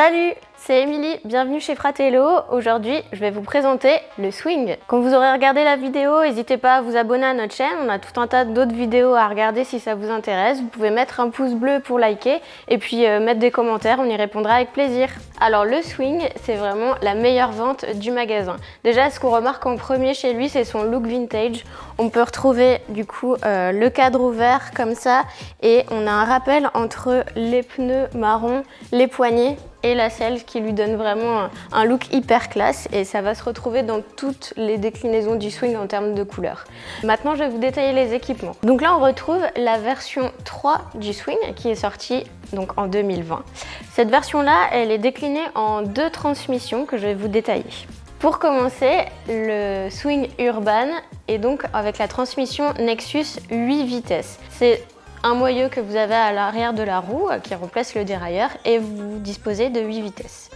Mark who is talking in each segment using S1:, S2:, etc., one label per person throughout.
S1: Salut, c'est Émilie, bienvenue chez Fratello. Aujourd'hui, je vais vous présenter le swing. Quand vous aurez regardé la vidéo, n'hésitez pas à vous abonner à notre chaîne. On a tout un tas d'autres vidéos à regarder si ça vous intéresse. Vous pouvez mettre un pouce bleu pour liker et puis mettre des commentaires, on y répondra avec plaisir. Alors le swing, c'est vraiment la meilleure vente du magasin. Déjà, ce qu'on remarque en premier chez lui, c'est son look vintage. On peut retrouver du coup le cadre ouvert comme ça et on a un rappel entre les pneus marrons, les poignées et la selle qui lui donne vraiment un look hyper classe et ça va se retrouver dans toutes les déclinaisons du swing en termes de couleurs. Maintenant, je vais vous détailler les équipements. Donc là, on retrouve la version 3 du swing qui est sortie donc en 2020. Cette version-là, elle est déclinée en 2 transmissions que je vais vous détailler. Pour commencer, le swing urban est donc avec la transmission Nexus 8 vitesses. C'est un moyeu que vous avez à l'arrière de la roue qui remplace le dérailleur et vous disposez de 8 vitesses.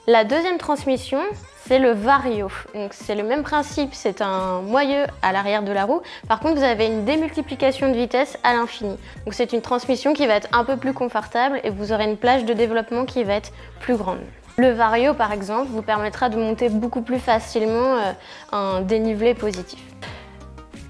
S1: La deuxième transmission, c'est le Vario. Donc c'est le même principe, c'est un moyeu à l'arrière de la roue. Par contre, vous avez une démultiplication de vitesse à l'infini. Donc c'est une transmission qui va être un peu plus confortable et vous aurez une plage de développement qui va être plus grande. Le Vario, par exemple, vous permettra de monter beaucoup plus facilement un dénivelé positif.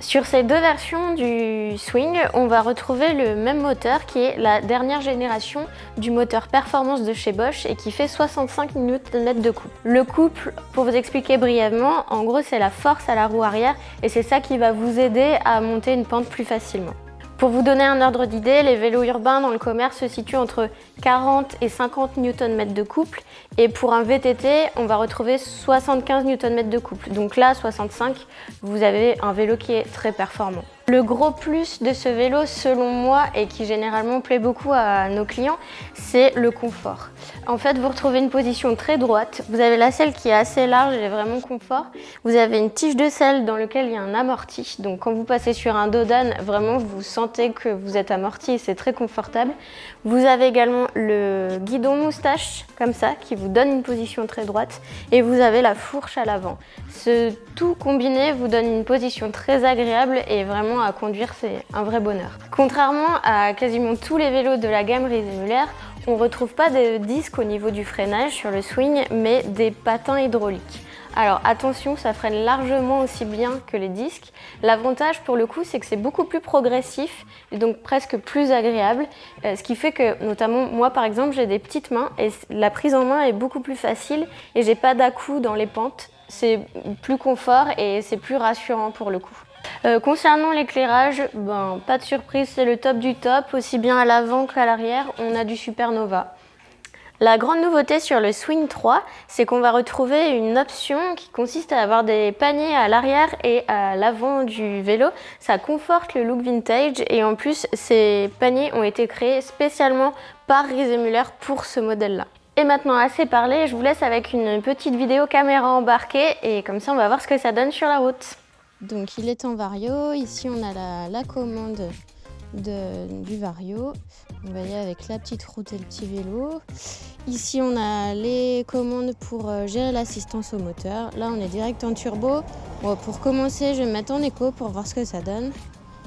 S1: Sur ces 2 versions du swing, on va retrouver le même moteur qui est la dernière génération du moteur performance de chez Bosch et qui fait 65 Nm de couple. Le couple, pour vous expliquer brièvement, en gros c'est la force à la roue arrière et c'est ça qui va vous aider à monter une pente plus facilement. Pour vous donner un ordre d'idée, les vélos urbains dans le commerce se situent entre 40 et 50 Nm de couple et pour un VTT, on va retrouver 75 Nm de couple. Donc là, 65, vous avez un vélo qui est très performant. Le gros plus de ce vélo, selon moi, et qui généralement plaît beaucoup à nos clients, c'est le confort. En fait, vous retrouvez une position très droite, vous avez la selle qui est assez large et vraiment confort. Vous avez une tige de selle dans laquelle il y a un amorti. Donc quand vous passez sur un dos d'âne, vraiment vous sentez que vous êtes amorti et c'est très confortable. Vous avez également le guidon moustache, comme ça, qui vous donne une position très droite. Et vous avez la fourche à l'avant. Ce tout combiné vous donne une position très agréable et vraiment à conduire, c'est un vrai bonheur. Contrairement à quasiment tous les vélos de la gamme Riesemuller, on ne retrouve pas de disques au niveau du freinage sur le swing, mais des patins hydrauliques. Alors attention, ça freine largement aussi bien que les disques. L'avantage pour le coup, c'est que c'est beaucoup plus progressif et donc presque plus agréable. Ce qui fait que, notamment moi par exemple, j'ai des petites mains et la prise en main est beaucoup plus facile et j'ai pas d'à-coups dans les pentes. C'est plus confort et c'est plus rassurant pour le coup. Concernant l'éclairage, pas de surprise, c'est le top du top, aussi bien à l'avant qu'à l'arrière, on a du Supernova. La grande nouveauté sur le Swing 3, c'est qu'on va retrouver une option qui consiste à avoir des paniers à l'arrière et à l'avant du vélo. Ça conforte le look vintage et en plus, ces paniers ont été créés spécialement par Riesemuller pour ce modèle-là. Et maintenant, assez parlé, je vous laisse avec une petite vidéo caméra embarquée et comme ça, on va voir ce que ça donne sur la route. Donc il est en Vario, ici on a la commande du Vario, vous voyez avec la petite route et le petit vélo. Ici on a les commandes pour gérer l'assistance au moteur, là on est direct en turbo. Bon, pour commencer je vais me mettre en éco pour voir ce que ça donne,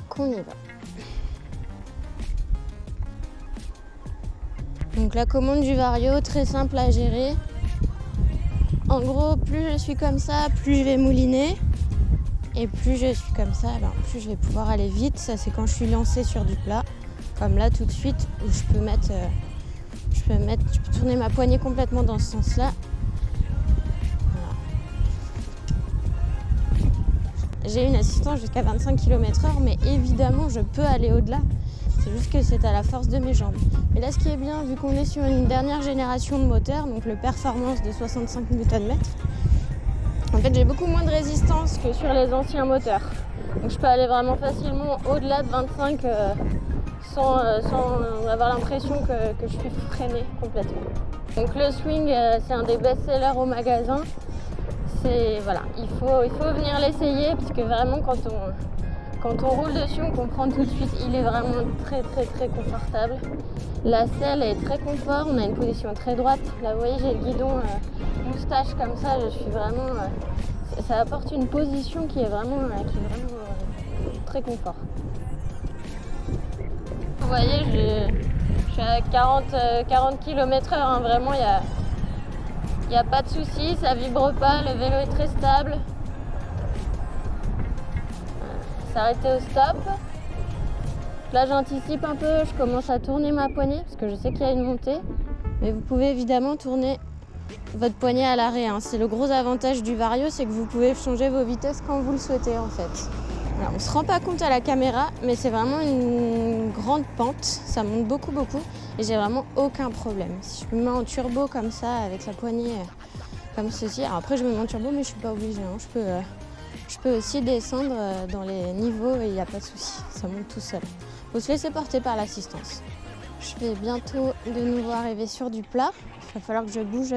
S1: qu'on y va. Donc la commande du Vario, très simple à gérer. En gros, plus je suis comme ça, plus je vais mouliner. Et plus je suis comme ça, plus je vais pouvoir aller vite. Ça, c'est quand je suis lancée sur du plat. Comme là, tout de suite, où je peux tourner ma poignée complètement dans ce sens-là. Voilà. J'ai une assistance jusqu'à 25 km/h, mais évidemment, je peux aller au-delà. C'est juste que c'est à la force de mes jambes. Mais là, ce qui est bien, vu qu'on est sur une dernière génération de moteur, donc le performance de 65 Nm, en fait, j'ai beaucoup moins de résistance que sur les anciens moteurs. Donc je peux aller vraiment facilement au-delà de 25 sans avoir l'impression que je suis freinée complètement. Donc le swing, c'est un des best-sellers au magasin. Voilà, il faut venir l'essayer parce que vraiment quand on roule dessus, on comprend tout de suite, il est vraiment très très très confortable. La selle est très confort, on a une position très droite. Là vous voyez, j'ai le guidon moustache comme ça, je suis vraiment... ça apporte une position qui est vraiment très confort. Vous voyez, je suis à 40 km/h, hein. Vraiment, il n'y a pas de souci, ça vibre pas, le vélo est très stable. S'arrêter au stop. Là, j'anticipe un peu, je commence à tourner ma poignée parce que je sais qu'il y a une montée. Mais vous pouvez évidemment tourner votre poignet à l'arrêt, hein. C'est le gros avantage du Vario, c'est que vous pouvez changer vos vitesses quand vous le souhaitez en fait. Alors, on ne se rend pas compte à la caméra, mais c'est vraiment une grande pente, ça monte beaucoup et j'ai vraiment aucun problème. Si je me mets en turbo comme ça, avec la poignée comme ceci, alors après je me mets en turbo mais je suis pas obligée, hein. Je peux aussi descendre dans les niveaux et il n'y a pas de souci, ça monte tout seul. Il faut se laisser porter par l'assistance. Je vais bientôt de nouveau arriver sur du plat, il va falloir que je bouge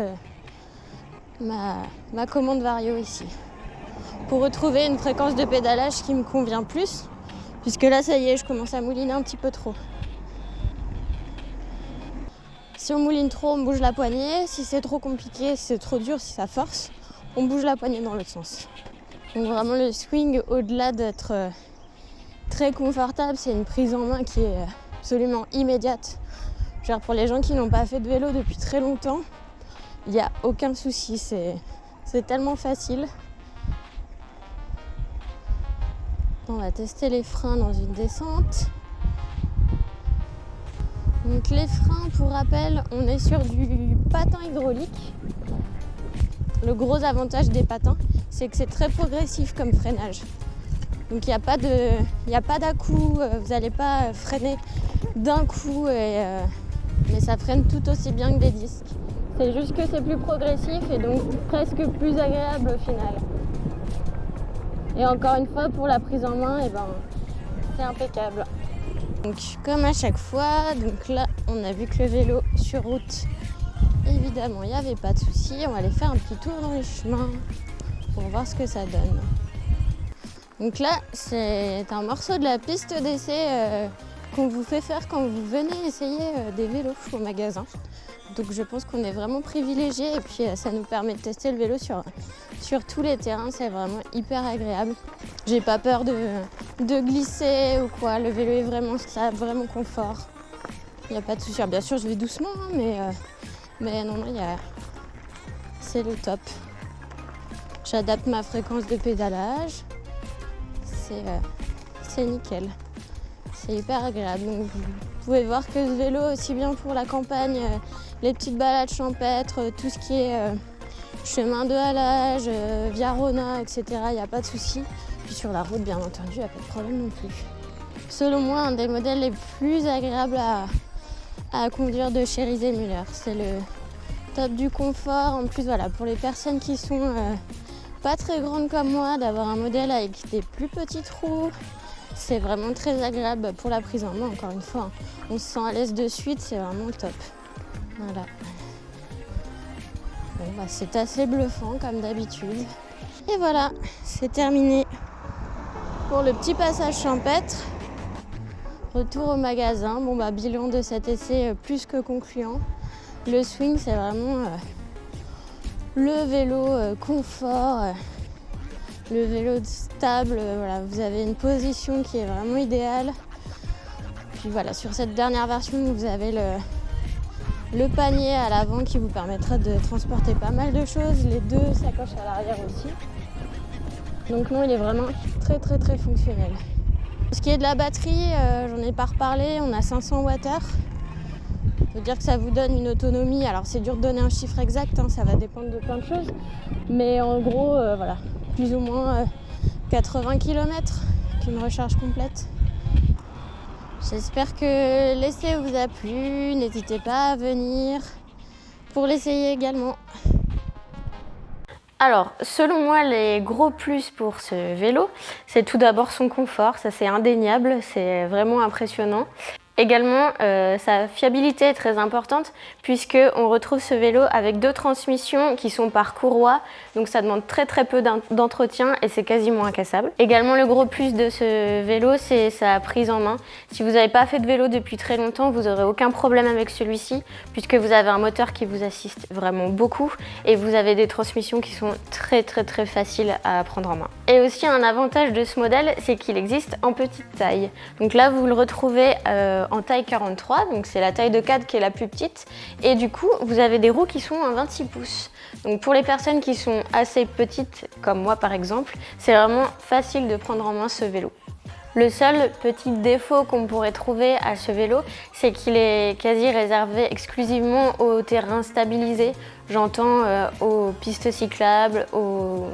S1: ma commande Vario ici, pour retrouver une fréquence de pédalage qui me convient plus, puisque là ça y est, je commence à mouliner un petit peu trop. Si on mouline trop, on bouge la poignée, si c'est trop compliqué, si c'est trop dur, si ça force, on bouge la poignée dans l'autre sens. Donc vraiment le swing, au-delà d'être très confortable, c'est une prise en main qui est absolument immédiate. Genre pour les gens qui n'ont pas fait de vélo depuis très longtemps, il n'y a aucun souci, c'est tellement facile. On va tester les freins dans une descente. Donc les freins, pour rappel, on est sur du patin hydraulique. Le gros avantage des patins, c'est que c'est très progressif comme freinage. Donc il n'y a pas d'à-coup, vous n'allez pas freiner d'un coup, mais ça freine tout aussi bien que des disques. C'est juste que c'est plus progressif et donc presque plus agréable au final. Et encore une fois, pour la prise en main, c'est impeccable. Donc comme à chaque fois, donc là on a vu que le vélo sur route, évidemment il n'y avait pas de souci. On va aller faire un petit tour dans les chemins pour voir ce que ça donne. Donc là c'est un morceau de la piste d'essai qu'on vous fait faire quand vous venez essayer des vélos au magasin. Donc je pense qu'on est vraiment privilégiés et puis ça nous permet de tester le vélo sur tous les terrains, c'est vraiment hyper agréable. J'ai pas peur de glisser ou quoi, le vélo est vraiment stable, vraiment confort. Il n'y a pas de souci. Bien sûr je vais doucement, hein, mais non, c'est le top. J'adapte ma fréquence de pédalage, c'est nickel. C'est hyper agréable. Donc, vous pouvez voir que ce vélo, aussi bien pour la campagne, les petites balades champêtres, tout ce qui est chemin de halage, via Rona, etc., il n'y a pas de souci. Puis sur la route, bien entendu, il n'y a pas de problème non plus. Selon moi, un des modèles les plus agréables à conduire de chez Riesemuller. C'est le top du confort. En plus, voilà, pour les personnes qui sont pas très grandes comme moi, d'avoir un modèle avec des plus petites roues, c'est vraiment très agréable pour la prise en main, encore une fois. On se sent à l'aise de suite, c'est vraiment le top. Voilà. Bon, c'est assez bluffant comme d'habitude. Et voilà, c'est terminé pour le petit passage champêtre. Retour au magasin. Bon, bilan de cet essai plus que concluant. Le swing, c'est vraiment le vélo confort. Le vélo stable, voilà, vous avez une position qui est vraiment idéale. Puis voilà, sur cette dernière version, vous avez le panier à l'avant qui vous permettra de transporter pas mal de choses, les deux sacoches à l'arrière aussi. Donc non, il est vraiment très fonctionnel. Pour ce qui est de la batterie, j'en ai pas reparlé, on a 500 Wh. Ça veut dire que ça vous donne une autonomie, alors c'est dur de donner un chiffre exact, hein, ça va dépendre de plein de choses. Mais en gros, voilà, plus ou moins 80 km qu'une recharge complète. J'espère que l'essai vous a plu, n'hésitez pas à venir pour l'essayer également. Alors, selon moi, les gros plus pour ce vélo, c'est tout d'abord son confort, ça c'est indéniable, c'est vraiment impressionnant. Également, sa fiabilité est très importante puisqu'on retrouve ce vélo avec deux transmissions qui sont par courroie, donc ça demande très peu d'entretien et c'est quasiment incassable. Également, le gros plus de ce vélo, c'est sa prise en main. Si vous n'avez pas fait de vélo depuis très longtemps, vous n'aurez aucun problème avec celui-ci puisque vous avez un moteur qui vous assiste vraiment beaucoup et vous avez des transmissions qui sont très faciles à prendre en main. Et aussi un avantage de ce modèle, c'est qu'il existe en petite taille. Donc là, vous le retrouvez en taille 43, donc c'est la taille de cadre qui est la plus petite. Et du coup, vous avez des roues qui sont en 26 pouces. Donc pour les personnes qui sont assez petites, comme moi par exemple, c'est vraiment facile de prendre en main ce vélo. Le seul petit défaut qu'on pourrait trouver à ce vélo, c'est qu'il est quasi réservé exclusivement aux terrains stabilisés. J'entends aux pistes cyclables,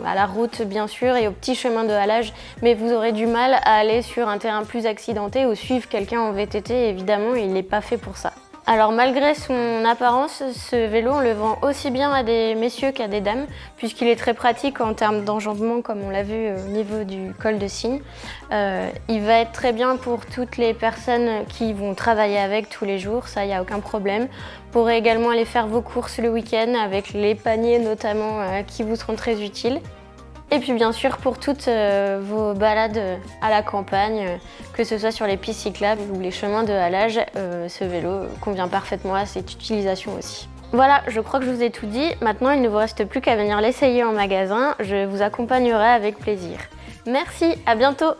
S1: à la route bien sûr et aux petits chemins de halage, mais vous aurez du mal à aller sur un terrain plus accidenté ou suivre quelqu'un en VTT, évidemment, il n'est pas fait pour ça. Alors malgré son apparence, ce vélo on le vend aussi bien à des messieurs qu'à des dames puisqu'il est très pratique en termes d'enjambement comme on l'a vu au niveau du col de cygne. Il va être très bien pour toutes les personnes qui vont travailler avec tous les jours, ça il n'y a aucun problème. Vous pourrez également aller faire vos courses le week-end avec les paniers notamment qui vous seront très utiles. Et puis bien sûr pour toutes vos balades à la campagne, que ce soit sur les pistes cyclables ou les chemins de halage, ce vélo convient parfaitement à cette utilisation aussi. Voilà, je crois que je vous ai tout dit. Maintenant, il ne vous reste plus qu'à venir l'essayer en magasin. Je vous accompagnerai avec plaisir. Merci, à bientôt!